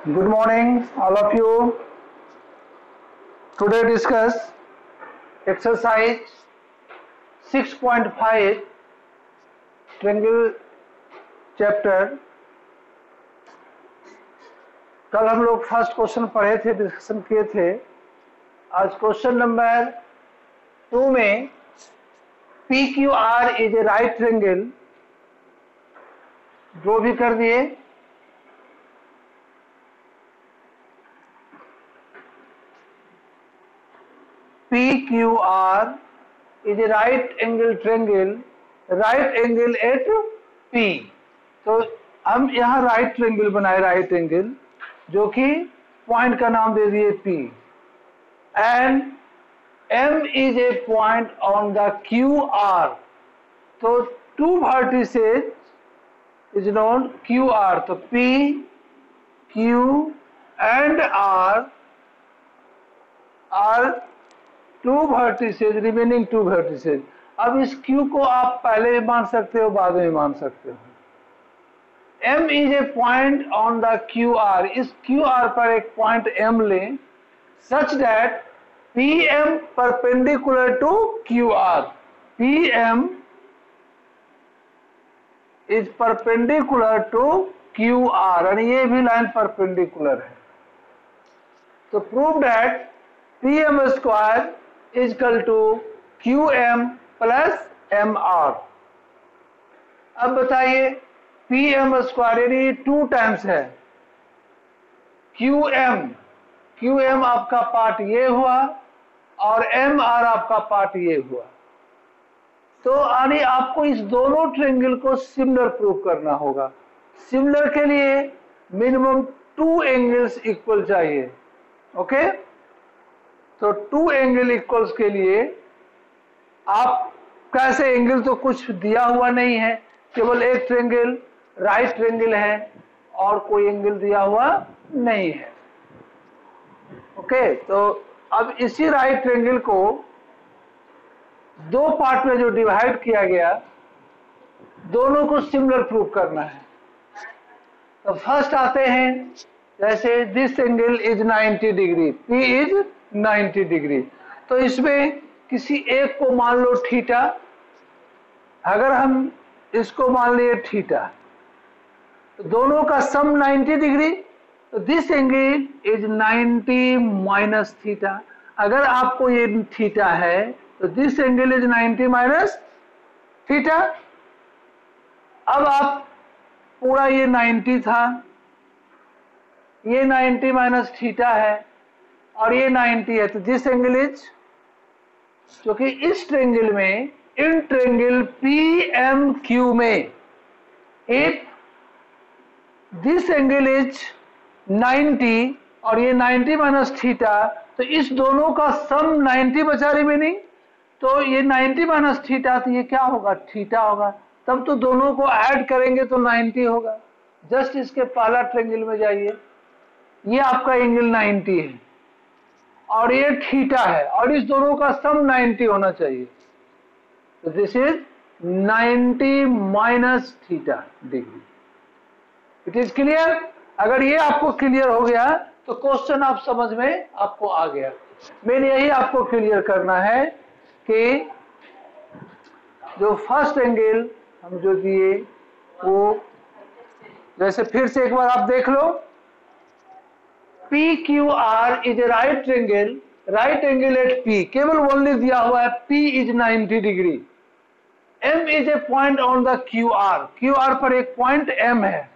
Good morning, all of you. Today discuss exercise 6.5 triangle chapter. कल हम लोग first question पढ़े थे, डिस्कशन किए थे. आज क्वेश्चन नंबर 2 में PQR is a right triangle draw भी कर दिए. PQR is a right angle triangle, right angle at P. तो हम यहाँ राइट ट्रायंगल बनाए, राइट एंगल, जो कि पॉइंट का नाम दे दिए P. And M is a point on the QR. तो to vertices is known QR. तो P, Q and R are two vertices, remaining two vertices. अब इस Q को आप पहले भी मान सकते हो, बाद में मान सकते हो. M is a point on the QR. इस QR पर एक पॉइंट M लें such that PM perpendicular to QR. PM is perpendicular to QR और ये भी लाइन परपेंडिकुलर है. तो prove that PM square is equal to QM plus MR. अब बताइए PM स्क्वायर यानी 2 टाइम्स है. QM आपका पार्ट ये हुआ और MR आपका पार्ट ये हुआ. तो यानी आपको इस दोनों ट्रायंगल को सिमिलर प्रूव करना होगा. सिमिलर के लिए मिनिमम 2 एंगल्स इक्वल चाहिए. ओके, तो 2 एंगल इक्वल्स के लिए आप कैसे, एंगल तो कुछ दिया हुआ नहीं है, केवल एक ट्रायंगल राइट ट्रायंगल है और कोई एंगल दिया हुआ नहीं है. ओके, तो अब इसी राइट ट्रायंगल को 2 पार्ट में जो डिवाइड किया गया, दोनों को सिमिलर प्रूव करना है. तो फर्स्ट आते हैं, जैसे this angle is 90 degree, P is 90 degree. तो इसमें किसी एक को मान लो थीटा. अगर हम इसको मान लिए थीटा, तो दोनों का सम 90 डिग्री. तो this angle is 90 minus theta. अगर आपको ये थीटा है तो this angle is 90 minus theta. अब आप पूरा ये 90 था, ये 90 माइनस थीटा है और ये 90 है. तो दिस एंगल इज, क्योंकि इस ट्रायंगल में, इन ट्रायंगल PMQ में, इफ दिस एंगल इज 90 और ये 90 माइनस थीटा, तो इस दोनों का सम 90 बचा रिमेनिंग. तो ये 90 माइनस थीटा, तो ये क्या होगा, थीटा होगा. तब तो दोनों को ऐड करेंगे तो 90 होगा. जस्ट इसके पहला ट्रायंगल में जाइए, ये आपका एंगल 90 है और ये थीटा है और इस दोनों का सम 90 होना चाहिए. तो this is 90 minus theta degree. It is clear. अगर ये आपको क्लियर हो गया तो क्वेश्चन आप समझ में आपको आ गया. मैंने यही आपको क्लियर करना है कि जो फर्स्ट एंगल हम जो दिए वो, जैसे फिर से एक बार आप देख लो, PQR is a right triangle, right angle at P. केवल ओनली दिया हुआ है P is 90 degree. M is a point on the QR. QR पर एक पॉइंट M है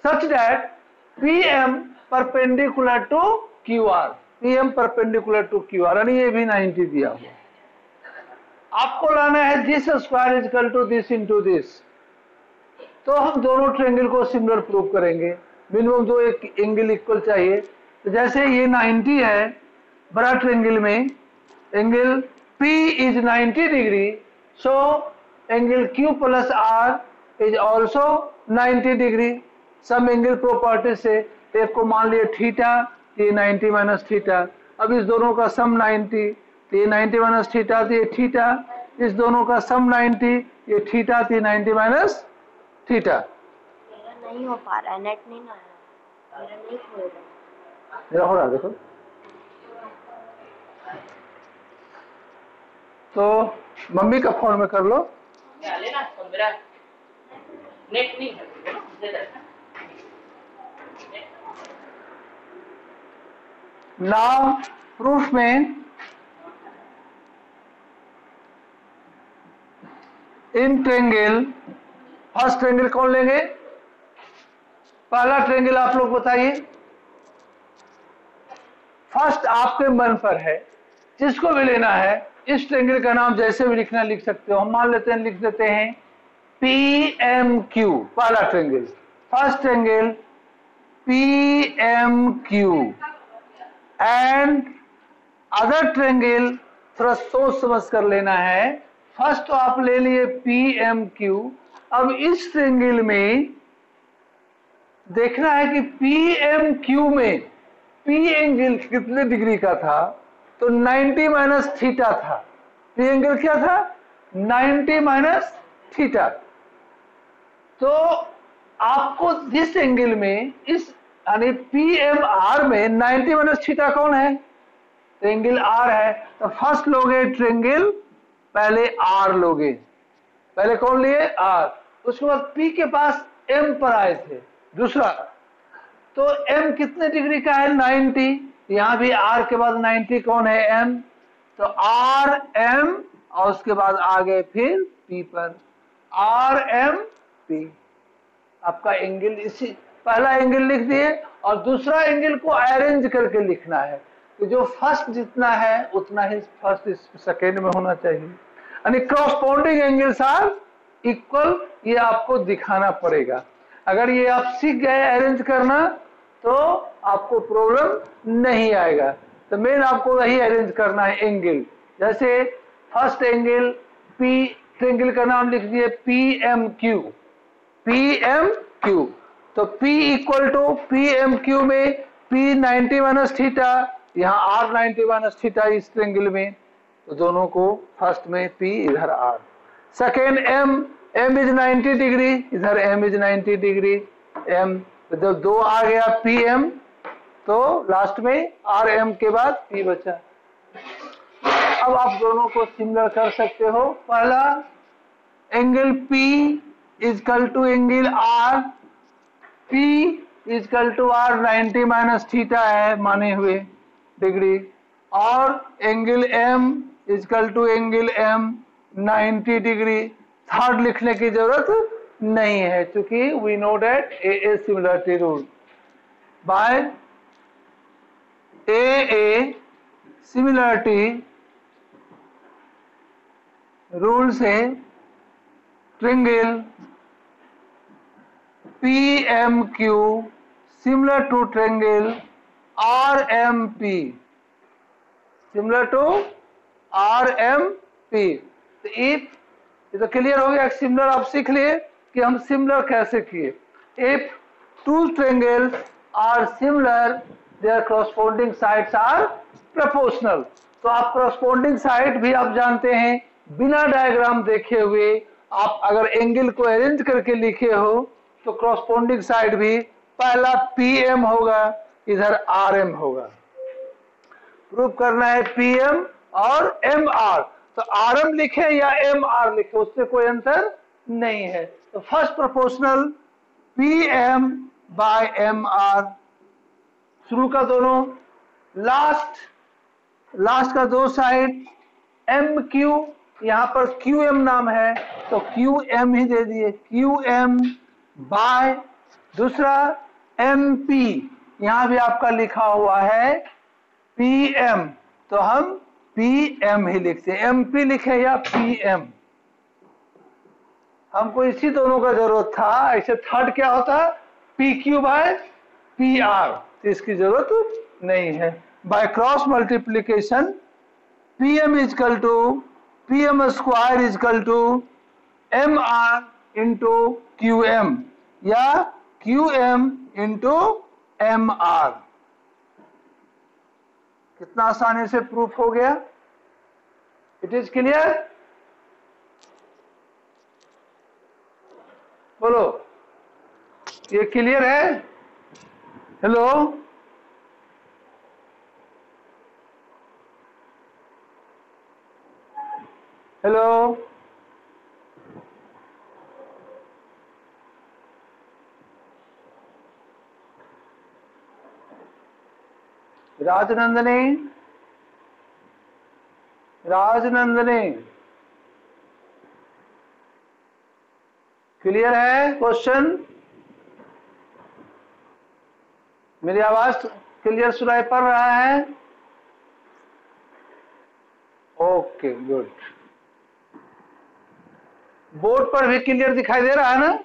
such that PM perpendicular to QR. PM perpendicular to QR यानी ये भी 90 दिया हुआ. आपको लाना है this square is equal to this into this. तो हम दोनों ट्रायंगल को सिमिलर प्रूव करेंगे. मिनिमम 2 एक एंगल इक्वल चाहिए. तो जैसे ये 90 है बड़ा ट्रायंगल में, angle P is 90 degree, so angle Q plus R is also 90 degree. Sum angle property से एक को मान लिया थीटा, ये 90 माइनस थीटा. अब इस दोनों का सम 90, तो ये 90 माइनस थीटा, तो ये थीटा. इस दोनों का सम 90, ये थीटा, तो 90 माइनस थीटा। मेरा नहीं हो पा रहा है, नेट नहीं ना आ रहा, मेरा नहीं खुल रहा। मेरा हो रहा, देखो। तो मम्मी का फोन में कर लो। मेरा नेट नहीं है। नाउ प्रूफ में इन ट्रेंगल, फर्स्ट ट्रेंगल कौन लेंगे? पहला ट्रेंगल आप लोग बताइए। फर्स्ट आपके मन पर है, जिसको भी लेना है। इस ट्रेंगल का नाम जैसे भी लिखना लिख सकते हो। हम मान लेते हैं, लिख देते हैं PMQ, पहला triangle, first triangle PMQ। And other triangle थोड़ा सोच समझ कर लेना है। फर्स्ट तो आप ले लिए PMQ। अब इस ट्रेंगल में देखना है कि PMQ में P एंगल कितने डिग्री का था, तो 90 माइनस थीटा था। P एंगल क्या था? 90 माइनस थीटा। तो आपको जिस एंगल में, इस यानी PMR में 90 माइनस थीटा कौन है? ट्रेंगल R है। तो फर्स्ट लोगे ट्रेंगल, पहले R लोगे। पहले कौन लिए? R। उसके बाद P के पास M पर आए थे, दूसरा। तो M कितने डिग्री का है? 90। यहां भी R के बाद 90 कौन है? M। तो R M और उसके बाद आ गए फिर P पर, R M P। आपका एंगल इसी, पहला एंगल लिख दिए और दूसरा एंगल को अरेंज करके लिखना है कि जो फर्स्ट जितना है उतना ही फर्स्ट सेकेंड में होना चाहिए, यानी क्रॉसपोंडिंग एंगल्स आर इक्वल। ये आपको दिखाना पड़ेगा। अगर ये आप सीख गए अरेंज करना तो आपको प्रॉब्लम नहीं आएगा। तो मेन आपको वही अरेंज करना है एंगल। जैसे फर्स्ट एंगल P, ट्रेंगल का नाम लिख दिए PMQ, PMQ। तो P इक्वल टू PMQ में P 90 माइनस थीटा, यहाँ R 90 माइनस थीटा इस ट्रेंगल में। तो दोनों को फर्स्ट में P, इधर R। Second M is 90 degree, इधर M इज 90 डिग्री। M तो दो आ गया PM, तो लास्ट में RM के बाद P बचा। अब आप दोनों को सिमिलर कर सकते हो। पहला angle P equal to angle R, P equal to R 90 minus theta है माने हुए डिग्री, और angle M equal to angle M 90 degree. Third लिखने की जरूरत नहीं है, क्योंकि we know that AA similarity rule. By AA similarity rule से triangle PMQ similar to triangle RMP, similar to RMP। तो इफ, ये तो क्लियर हो गया। सिमिलर आप सीख लिए कि हम सिमिलर कैसे किए। If two triangles are similar, their corresponding sides are proportional. तो आप corresponding साइड भी आप जानते हैं, बिना डायग्राम देखे हुए आप अगर एंगल को अरेंज करके लिखे हो तो corresponding साइड भी पहला PM होगा, इधर RM होगा। प्रूव करना है PM और MR। तो RM लिखे या MR लिखे, उससे कोई अंतर नहीं है। तो first proportional PM by MR, शुरू का दोनों, लास्ट का दो साइड MQ, यहां पर QM नाम है तो QM ही दे दिए, QM बाय दूसरा MP, यहां भी आपका लिखा हुआ है PM, तो हम PM ही लिखते हैं। MP लिखे या PM, हमको इसी दोनों का जरूरत था। ऐसे थर्ड क्या होता है? PQ बाय PR, तो इसकी जरूरत नहीं है। By cross multiplication PM is equal to PM square is equal to MR into QM या QM इंटू MR। कितना आसानी से प्रूफ हो गया। It is clear. बोलो, ये क्लियर है? Hello, hello, Rajnandini, Rajnandini, clear है क्वेश्चन? मेरी आवाज क्लियर सुनाई पड़ रहा है? Okay good. बोर्ड पर भी क्लियर दिखाई दे रहा है ना?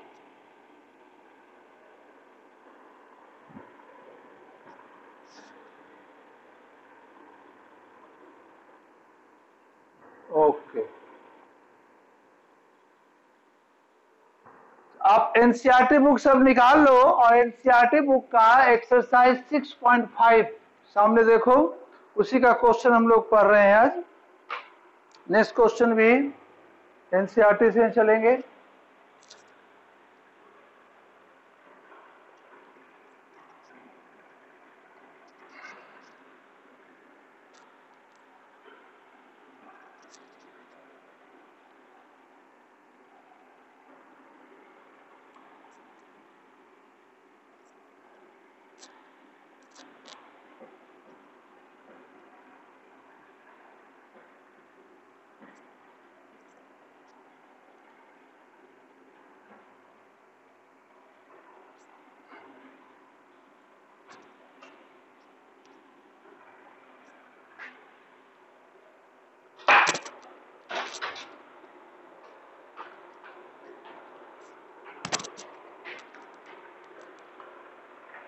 ओके, आप एनसीईआरटी बुक सब निकाल लो और एनसीईआरटी बुक का एक्सरसाइज 6.5 सामने देखो, उसी का क्वेश्चन हम लोग पढ़ रहे हैं आज। नेक्स्ट क्वेश्चन भी एनसीईआरटी से चलेंगे।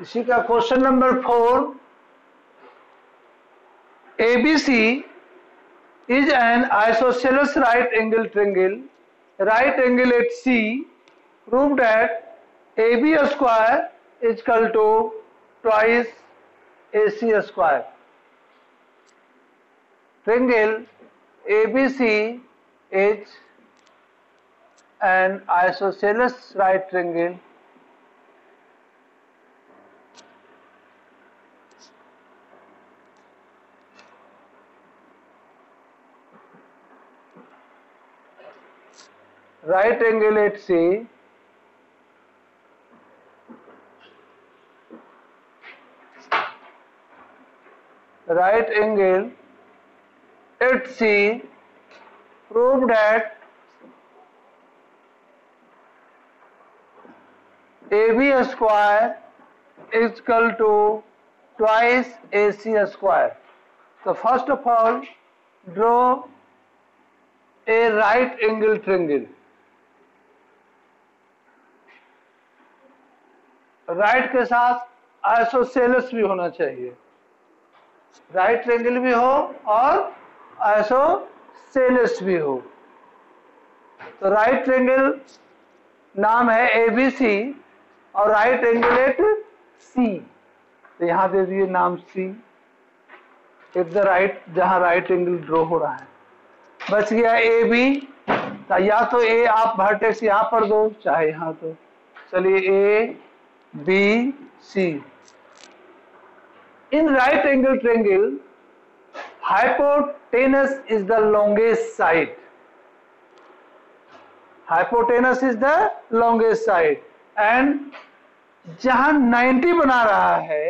इसी का question number 4, ABC is an isosceles right angle triangle, right angle at C, prove that AB square is equal to twice AC square. Triangle ABC is an isosceles right triangle right angle at C, right angle at C, prove that AB square is equal to twice AC square. So first of all, draw a right angle triangle. Right के साथ isosceles भी होना चाहिए, right triangle भी हो और isosceles भी हो। तो राइट ट्रायंगल नाम है एबीसी और राइट एंगल एट सी, तो यहां दे दिए नाम सी एट द राइट, जहां राइट एंगल ड्रॉ हो रहा है। बच गया ए बी, या तो ए आप वर्टेक्स यहां पर दो चाहे यहां तो, चलिए A B C. In right angle triangle hypotenuse is the longest side, hypotenuse is the longest side, and जहां 90 बना रहा है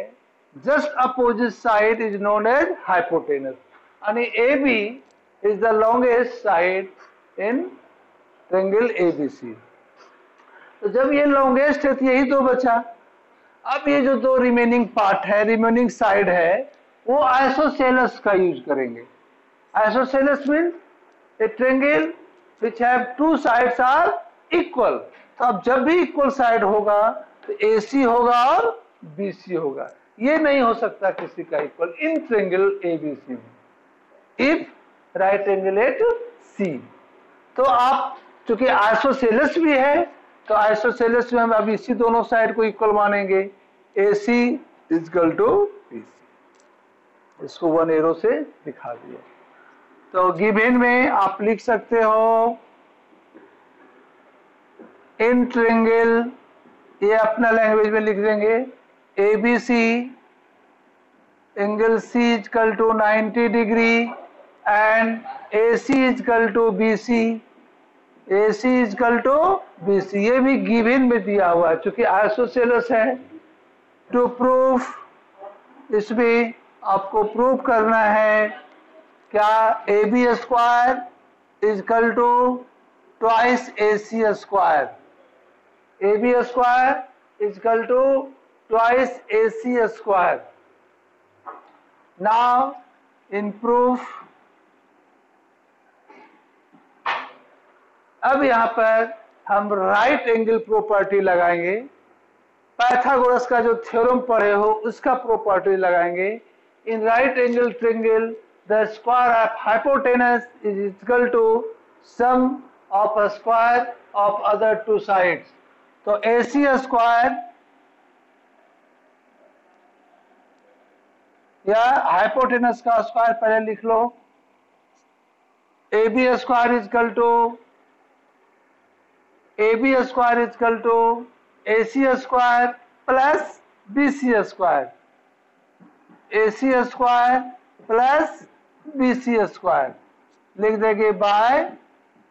just opposite side is known as hypotenuse, यानी AB is the longest side in triangle ABC। तो जब ये longest है तो यही दो बचा। अब ये जो दो रिमेनिंग पार्ट है, रिमेनिंग साइड है, वो आइसोसेलेस का यूज करेंगे। Isosceles means a triangle which have two sides are equal. तो अब जब भी इक्वल साइड होगा तो AC होगा और BC होगा, ये नहीं हो सकता किसी का इक्वल इन ट्रायंगल ABC में if right angle at C। तो आप चूंकि आइसोसेलेस भी है तो आइसोसेलेस में हम अब इसी दोनों साइड को इक्वल मानेंगे, AC is equal to BC। इसको वन एरो से दिखा दिया। तो गिवन में आप लिख सकते हो इन ट्रायंगल, ये अपना लैंग्वेज में लिख देंगे, ABC angle C is equal to 90 degree and AC is equal to BC, AC is equal to BC। ये भी गिवन में दिया हुआ है क्योंकि आइसोसेलेस है। टू प्रूफ, इसमें आपको प्रूफ करना है क्या, AB square is equal to twice AC square, AB square is equal to twice AC square. Now in proof, अब यहां पर हम राइट एंगल प्रॉपर्टी लगाएंगे, पाइथागोरस का जो थ्योरम पढ़े हो उसका प्रॉपर्टी लगाएंगे। In right angle triangle the square of hypotenuse is equal to sum of a square of other two sides. तो AC स्क्वायर या हाइपोटेनस का स्क्वायर पहले लिख लो, AB square is equal to AB square is equal to AC square plus BC square, AC square plus BC square लिख देंगे by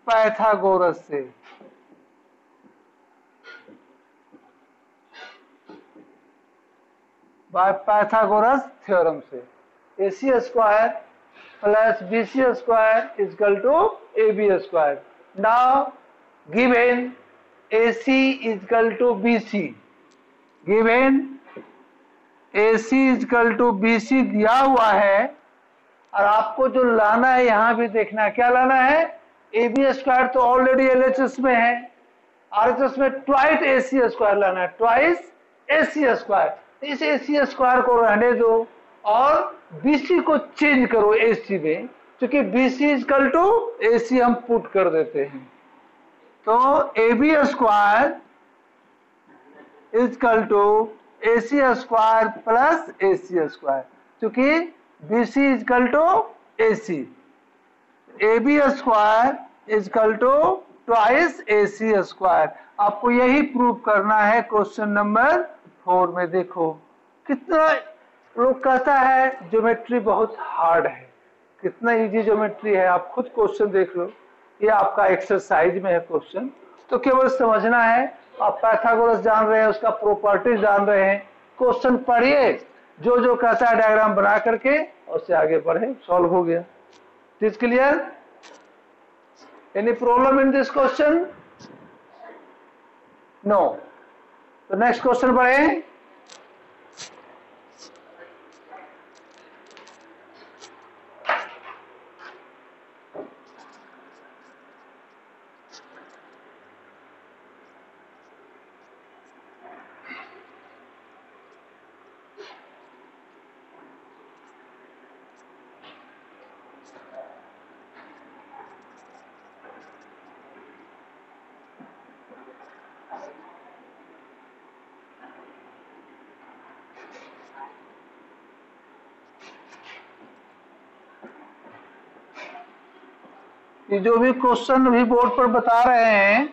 Pythagoras से। By Pythagoras theorem से AC square plus BC square is equal to AB square. Now given AC is equal to BC, given AC is equal to BC दिया हुआ है और आपको जो लाना है यहां भी देखना है, क्या लाना है, AB स्क्वायर तो ऑलरेडी LHS में है, RHS में ट्वाइस AC स्क्वायर लाना है, ट्वाइस AC स्क्वायर। इस AC स्क्वायर को रहने दो और BC को चेंज करो AC में, क्योंकि BC is equal to AC हम पुट कर देते हैं। तो AB square is equal to AC square plus AC square, क्योंकि BC is equal to AC, AB square is equal to twice AC square. आपको यही प्रूव करना है क्वेश्चन नंबर 4 में। देखो कितना लोग कहता है ज्योमेट्री बहुत हार्ड है, कितना इजी ज्योमेट्री है, आप खुद क्वेश्चन देख लो, ये आपका एक्सरसाइज में है क्वेश्चन। तो केवल समझना है, आप पाइथागोरस जान रहे हैं, उसका प्रॉपर्टी जान रहे हैं, क्वेश्चन पढ़िए, जो जो कहता है डायग्राम बना करके और उससे आगे बढ़े, सॉल्व हो गया। Is clear? Any problem in this question? No. तो नेक्स्ट क्वेश्चन बढ़े। ये जो भी क्वेश्चन भी बोर्ड पर बता रहे हैं,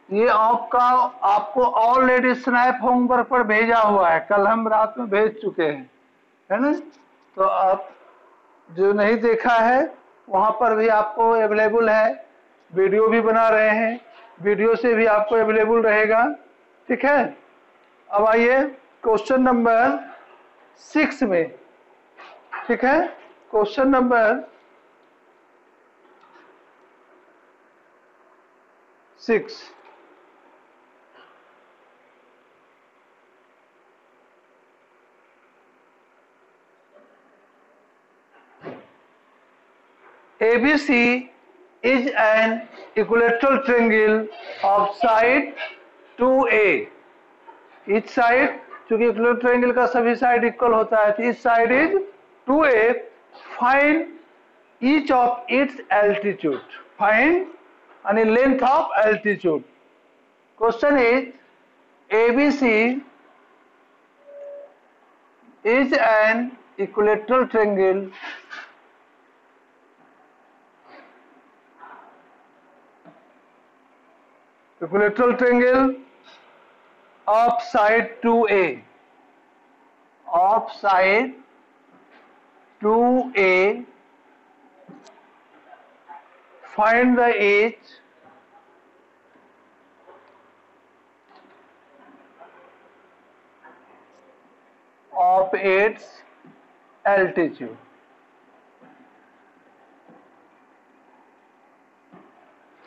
ये आपको ऑलरेडी स्नैप होमवर्क पर भेजा हुआ है, कल हम रात में भेज चुके हैं, है ना। तो आप जो नहीं देखा है वहां पर भी आपको अवेलेबल है, वीडियो भी बना रहे हैं, वीडियो से भी आपको अवेलेबल रहेगा, ठीक है। अब आइए क्वेश्चन नंबर 6 में, ठीक है। Question number 6, ABC is an equilateral triangle of side 2A। each side, चूंकि इक्विलेटरल ट्रायंगल का सभी साइड इक्वल होता है, तो इस side is 2A। Find each of its altitude, find any length of altitude। Question is, ABC is an equilateral triangle equilateral triangle of side 2A, of side 2A, find the edge of its altitude.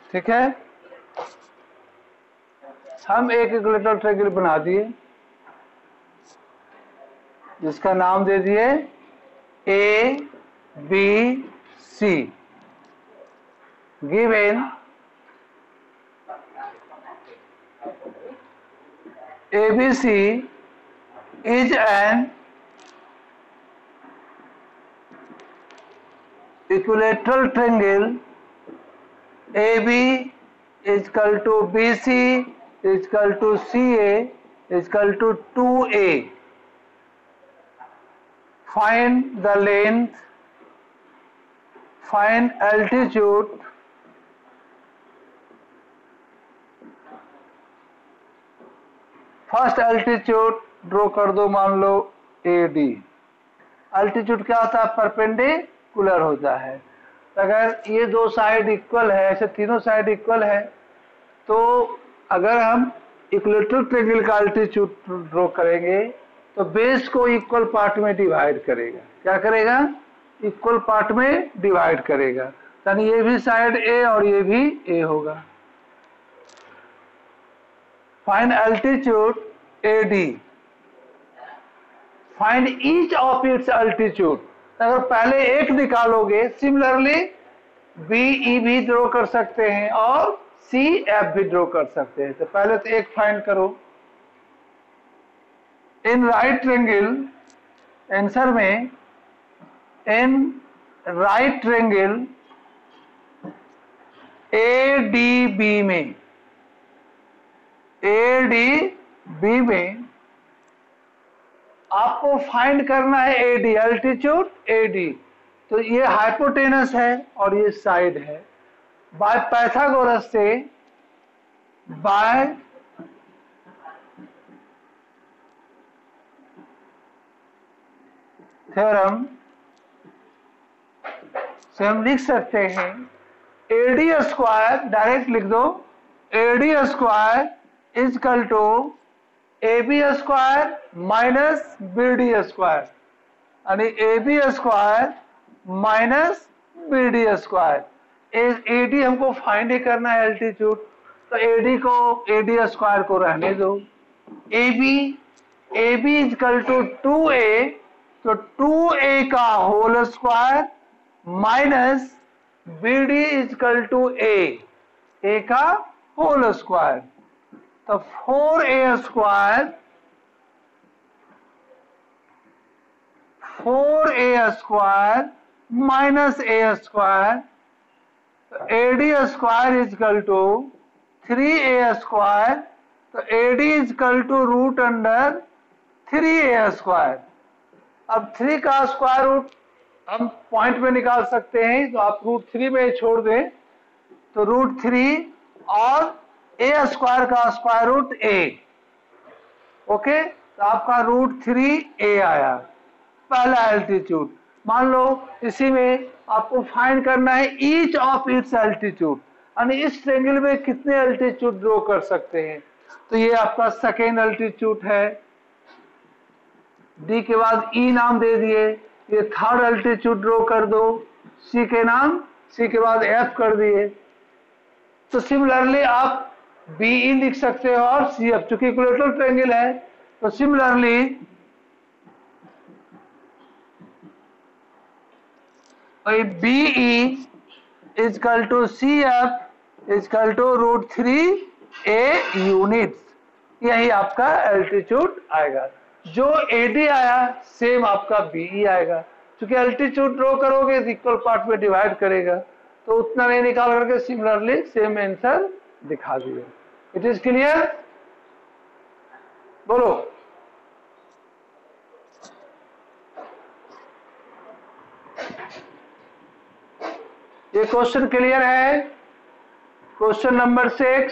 ठीक है, हम एक equilateral triangle बना दिए जिसका नाम दे दिए ABC, given ABC is an equilateral triangle. AB is equal to BC is equal to CA is equal to 2A. Find the length, find altitude, first altitude draw कर दो, मान लो AD। एल्टीट्यूड क्या होता है? परपेंडिकुलर होता है। अगर ये दो साइड इक्वल है, ऐसे तीनों साइड इक्वल है, तो अगर हम इक्विलेटरल ट्रायंगल का एल्टीट्यूड ड्रॉ करेंगे तो बेस को इक्वल पार्ट में डिवाइड करेगा। क्या करेगा? इक्वल पार्ट में डिवाइड करेगा, यानी ये भी साइड A और ये भी A होगा। Find altitude AD, find each of its altitude. अगर पहले एक निकालोगे, सिमिलरली BE भी ड्रॉ कर सकते हैं और CF भी ड्रॉ कर सकते हैं। तो पहले तो एक फाइंड करो। इन राइट ट्रायंगल, आंसर में इन राइट ट्रायंगल ADB में, ADB में आपको फाइंड करना है AD, एल्टीट्यूड AD। तो ये हाइपोटेनस है और ये साइड है। बाय पाइथागोरस से, बाय थ्योरम से हम लिख सकते हैं AD स्क्वायर, डायरेक्ट लिख दो, AD square is equal to AB square minus BD square, यानी AB square minus BD square. AD हमको फाइंड ही करना है एल्टीट्यूड, तो AD को AD स्क्वायर को रहने दो। AB is equal to 2A, तो 2A का whole square minus BD is equal to A का होल स्क्वायर, तो 4A square, 4A square minus A square, तो AD square is equal to 3A square, तो AD is equal to root under 3A square. अब 3 का square root हम point में निकाल सकते हैं, तो आप रूट 3 में छोड़ दें, तो रूट 3 और A स्क्वायर का स्क्वायर रूट A। ओके, तो आपका रूट 3A आया, पहला एल्टीट्यूड। मान लो इसी में आपको फाइंड करना है ईच ऑफ इट्स एल्टीट्यूड, यानी इस ट्रायंगल में कितने एल्टीट्यूड ड्रॉ कर सकते हैं। तो ये आपका सेकेंड एल्टीट्यूड है, D के बाद E नाम दे दिए, ये थर्ड एल्टीट्यूड ड्रॉ कर दो, C के नाम, C के बाद F कर दिए। तो सिमिलरली आप BE लिख सकते हो और CF, चूंकि इक्विलेटरल ट्रायंगल है, तो similarly BE is equal to CF is equal to root 3A units. यही आपका एल्टीट्यूड आएगा। जो AD आया सेम आपका BE आएगा, क्योंकि एल्टीट्यूड ड्रॉ करोगे इक्वल पार्ट में डिवाइड करेगा, तो उतना नहीं निकाल करके सिमिलरली सेम आंसर दिखा दिए। It is clear? बोलो। ये क्वेश्चन क्लियर है? Question number 6।